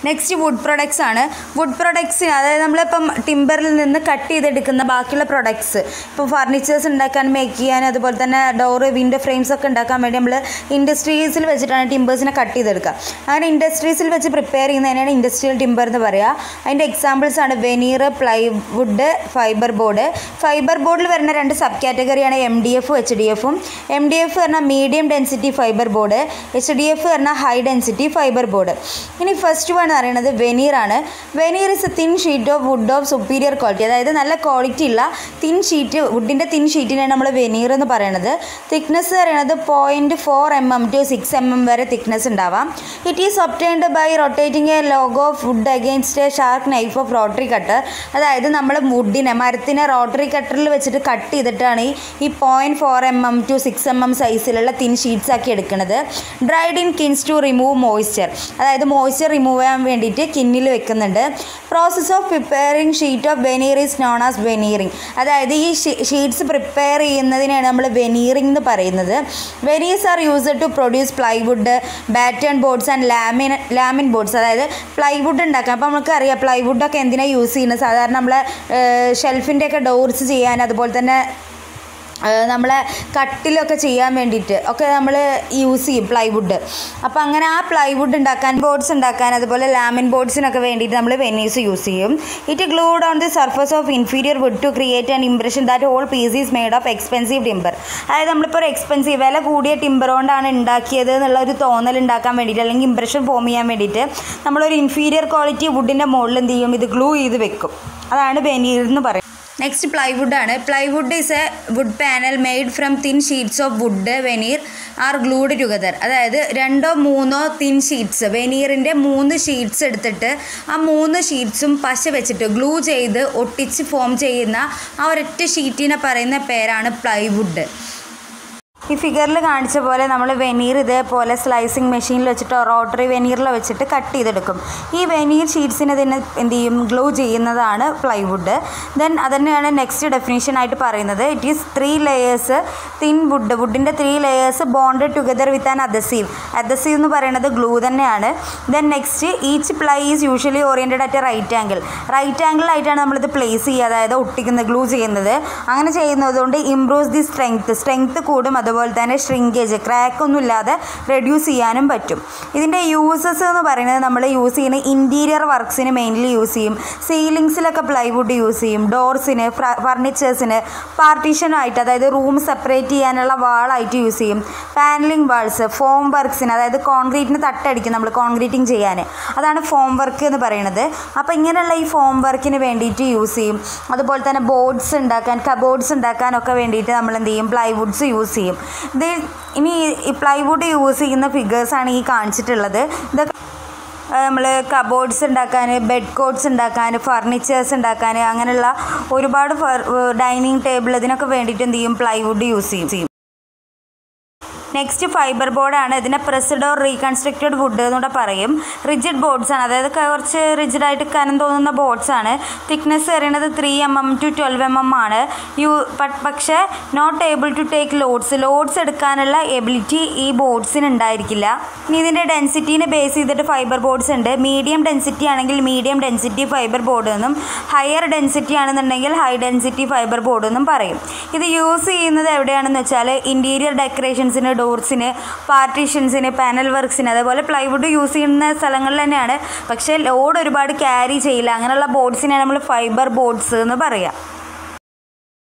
Next would products ആണ്. Would പ്രൊഡക്ട്സിന് അതായത് നമ്മളിപ്പം ടിമ്പറിൽ നിന്ന് കട്ട് ചെയ്തെടുക്കുന്ന ബാക്കിയുള്ള പ്രൊഡക്ട്സ്, ഇപ്പോൾ ഫർണിച്ചേഴ്സ് ഉണ്ടാക്കാൻ, മേക്ക് ചെയ്യാൻ, അതുപോലെ തന്നെ ഡോറ്, വിൻഡോ ഫ്രെയിംസ് ഒക്കെ ഉണ്ടാക്കാൻ വേണ്ടി നമ്മൾ ഇൻഡസ്ട്രീസിൽ വെച്ചിട്ടാണ് ടിമ്പേഴ്സിനെ കട്ട് ചെയ്തെടുക്കുക. അങ്ങനെ ഇൻഡസ്ട്രീസിൽ വെച്ച് പ്രിപ്പയർ ചെയ്യുന്നതിനാണ് ഇൻഡസ്ട്രിയൽ ടിമ്പർ എന്ന് പറയുക. അതിൻ്റെ എക്സാമ്പിൾസ് ആണ് veneer, plywood, fibre board. Fibre ബോർഡിൽ വരുന്ന 2 സബ് കാറ്റഗറിയാണ് MDF, HDF. MDF പറഞ്ഞാൽ medium density fibre board, HDF പറഞ്ഞാൽ ഹൈ ഡെൻസിറ്റി ഫൈബർ ബോർഡ്. ഇനി ഫസ്റ്റ് വൺ പറയുന്നത് വെനീർ ആണ്. Veneer is A thin sheet of wood of superior quality. അതായത് നല്ല quality ഉള്ള തിൻ ഷീറ്റ്, വുഡിൻ്റെ തിൻ ഷീറ്റിനാണ് നമ്മൾ വെനീർ എന്ന് പറയുന്നത്. തിക്നെസ് പറയുന്നത് 0.4 mm to 6 mm വരെ തിക്നെസ് ഉണ്ടാവാം. It is obtained by rotating a log of wood against a sharp knife of rotary cutter. അതായത് നമ്മൾ മരത്തിനെ റോട്ടറി കട്ടറിൽ വെച്ചിട്ട് കട്ട് ചെയ്തിട്ടാണ് ഈ 0.4 mm to 6 mm സൈസിലുള്ള തിൻ ഷീറ്റ്സ് ആക്കി എടുക്കുന്നത്. Dried in kilns to remove moisture. അതായത് മോയ്സ്ചർ റിമൂവ് ചെയ്യാൻ വേണ്ടിയിട്ട് കിന്നിൽ വെക്കുന്നുണ്ട്. Process of preparing sheet of veneer is known as veneering. അതായത് ഈ ഷീറ്റ്സ് പ്രിപ്പയർ ചെയ്യുന്നതിനാണ് നമ്മൾ വെനീറിംഗ് എന്ന് പറയുന്നത്. Veneers are used to produce plywood, batten boards and lamin boards. അതായത് പ്ലൈവുഡ് ഉണ്ടാക്കാം. അപ്പോൾ നമുക്കറിയാം പ്ലൈവുഡൊക്കെ എന്തിനാണ് യൂസ് ചെയ്യുന്നത്. സാധാരണ നമ്മളെ ഷെൽഫിൻ്റെയൊക്കെ ഡോർസ് ചെയ്യാൻ, അതുപോലെ തന്നെ നമ്മളെ കട്ടിലൊക്കെ ചെയ്യാൻ വേണ്ടിയിട്ട് ഒക്കെ നമ്മൾ യൂസ് ചെയ്യും പ്ലൈവുഡ്. അപ്പോൾ അങ്ങനെ ആ പ്ലൈവുഡ് ഉണ്ടാക്കാൻ, ബോർഡ്സ് ഉണ്ടാക്കാൻ, അതുപോലെ ലാമിൻ ബോർഡ്സിനൊക്കെ വേണ്ടിയിട്ട് നമ്മൾ വെനീർസ് യൂസ് ചെയ്യും. It glued on the surface of inferior wood to create an impression that whole piece is made of expensive timber. അതായത് നമ്മളിപ്പോൾ ഒരു എക്സ്പെൻസീവ്, വില കൂടിയ ടിമ്പർ കൊണ്ടാണ് ഉണ്ടാക്കിയത് എന്നുള്ള ഒരു തോന്നൽ ഉണ്ടാക്കാൻ വേണ്ടിയിട്ട്, അല്ലെങ്കിൽ ഇംപ്രഷൻ ഫോം ചെയ്യാൻ വേണ്ടിയിട്ട് നമ്മളൊരു ഇൻഫീരിയർ ക്വാളിറ്റി വുഡിൻ്റെ മുകളിൽ എന്ത് ചെയ്യും, ഇത് ഗ്ലൂ ചെയ്ത് വെക്കും. അതാണ് വെനീർ എന്ന് പറയുന്നത്. നെക്സ്റ്റ് പ്ലൈവുഡ് ആണ്. Plywood is a wood panel made from thin sheets of wood veneer are glued together. അതായത് 2 or 3 തിൻ ഷീറ്റ്സ്, വെനീറിൻ്റെ 3 ഷീറ്റ്സ് എടുത്തിട്ട് ആ 3 ഷീറ്റ്സും പശ വെച്ചിട്ട് ഗ്ലൂ ചെയ്ത് ഒട്ടിച്ച് ഫോം ചെയ്യുന്ന ആ ഒരൊറ്റ ഷീറ്റിനെ പറയുന്ന പേരാണ് പ്ലൈവുഡ്. ഈ ഫിഗറിൽ കാണിച്ച പോലെ നമ്മൾ വെനീർ ഇതേപോലെ സ്ലൈസിങ് മെഷീനിൽ വെച്ചിട്ട് റോട്ടറി വെനീറിൽ വെച്ചിട്ട് കട്ട് ചെയ്തെടുക്കും. ഈ വെനീർ ഷീറ്റ്സിനെ തന്നെ എന്ത് ചെയ്യും, ഗ്ലൂ ചെയ്യുന്നതാണ് പ്ലൈവുഡ്. ദെൻ അതന്നെയാണ് നെക്സ്റ്റ് ഡെഫിനേഷൻ ആയിട്ട് പറയുന്നത്. It is 3 layers thin wood, വുഡിൻ്റെ 3 layers bonded together with an adhesive. Adhesive എന്ന് പറയുന്നത് ഗ്ലൂ തന്നെയാണ്. Then next each ply is usually oriented at a right angle. Right ആംഗിളായിട്ടാണ് നമ്മളിത് പ്ലേസ് ചെയ്യുക, അതായത് ഒട്ടിക്കുന്നത്, ഗ്ലൂ ചെയ്യുന്നത്. അങ്ങനെ ചെയ്യുന്നതുകൊണ്ട് ഇംപ്രൂവ്സ് ദി സ്ട്രെങ്ത് കൂടും. അതുപോലെ തന്നെ ഷ്രിങ്കേജ്, ക്രാക്കൊന്നും ഇല്ലാതെ റെഡ്യൂസ് ചെയ്യാനും പറ്റും. ഇതിൻ്റെ യൂസസ് എന്ന് പറയുന്നത് നമ്മൾ യൂസ് ചെയ്യുന്ന ഇൻറ്റീരിയർ വർക്ക്സിന് മെയിൻലി യൂസ് ചെയ്യും. സീലിങ്സിലൊക്കെ പ്ലൈവുഡ് യൂസ് ചെയ്യും. ഡോർസിന്, ഫർണിച്ചേഴ്സിന്, പാർട്ടീഷനായിട്ട്, അതായത് റൂം സെപ്പറേറ്റ് ചെയ്യാനുള്ള വാളായിട്ട് യൂസ് ചെയ്യും. പാനലിംഗ് വാൾസ്, ഫോം വർക്ക്സിന്, അതായത് കോൺക്രീറ്റിന് തട്ടടിക്കും നമ്മൾ കോൺക്രീറ്റിംഗ് ചെയ്യാൻ, അതാണ് ഫോം വർക്ക് എന്ന് പറയുന്നത്. അപ്പോൾ ഇങ്ങനെയുള്ള ഈ ഫോം വർക്കിന് വേണ്ടിയിട്ട് യൂസ് ചെയ്യും. അതുപോലെ തന്നെ ബോർഡ്സ് ഉണ്ടാക്കാൻ, കബോർഡ്സ് ഉണ്ടാക്കാനൊക്കെ വേണ്ടിയിട്ട് നമ്മൾ എന്ത് ചെയ്യും, പ്ലൈവുഡ്സ് യൂസ് ചെയ്യും. ഇനി ഈ പ്ലൈവുഡ് യൂസ് ചെയ്യുന്ന ഫിഗേഴ്സാണ് ഈ കാണിച്ചിട്ടുള്ളത്. ഇതൊക്കെ നമ്മൾ കബോർഡ്സ് ഉണ്ടാക്കാൻ, ബെഡ് കോട്ട്സ് ഉണ്ടാക്കാൻ, ഫർണിച്ചേഴ്സ് ഉണ്ടാക്കാൻ, അങ്ങനെയുള്ള ഒരുപാട് ഡൈനിങ് ടേബിൾ, ഇതിനൊക്കെ വേണ്ടിയിട്ട് എന്ത് ചെയ്യും, പ്ലൈവുഡ് യൂസ് ചെയ്യും. നെക്സ്റ്റ് ഫൈബർ ബോർഡാണ്. ഇതിനെ പ്രസ്ഡ് ഓർ റീകൺസ്ട്രക്റ്റഡ് വുഡ് എന്നൂടെ പറയും. റിജിഡ് ബോർഡ്സാണ്, അതായത് കുറച്ച് റിജിഡായിട്ട് കനം തോന്നുന്ന ബോർഡ്സാണ്. തിക്നെസ് പറയുന്നത് 3 mm to 12 mm ആണ്. പക്ഷേ not able to take loads എടുക്കാനുള്ള എബിലിറ്റി ഈ ബോർഡ്സിന് ഉണ്ടായിരിക്കില്ല. ഇനി ഇതിൻ്റെ ഡെൻസിറ്റീനെ ബേസ് ചെയ്തിട്ട് ഫൈബർ ബോർഡ്സ് ഉണ്ട്. മീഡിയം ഡെൻസിറ്റി ആണെങ്കിൽ മീഡിയം ഡെൻസിറ്റി ഫൈബർ ബോർഡ് എന്നും, ഹയർ ഡെൻസിറ്റി ആണെന്നുണ്ടെങ്കിൽ ഹൈ ഡെൻസിറ്റി ഫൈബർ ബോർഡ് എന്നും പറയും. ഇത് യൂസ് ചെയ്യുന്നത് എവിടെയാണെന്ന് വെച്ചാൽ ഇൻറ്റീരിയർ ഡെക്കറേഷൻസിന്, ഡോർസിന്, പാർട്ടീഷൻസിന്, പാനൽ വർക്ക്സിന്, അതേപോലെ പ്ലൈവുഡ് യൂസ് ചെയ്യുന്ന സ്ഥലങ്ങളിൽ തന്നെയാണ്. പക്ഷേ ലോഡ് ഒരുപാട് ക്യാരി ചെയ്യില്ല. അങ്ങനെയുള്ള ബോർഡ്സിനെ നമ്മൾ ഫൈബർ ബോർഡ്സ് എന്ന് പറയാം.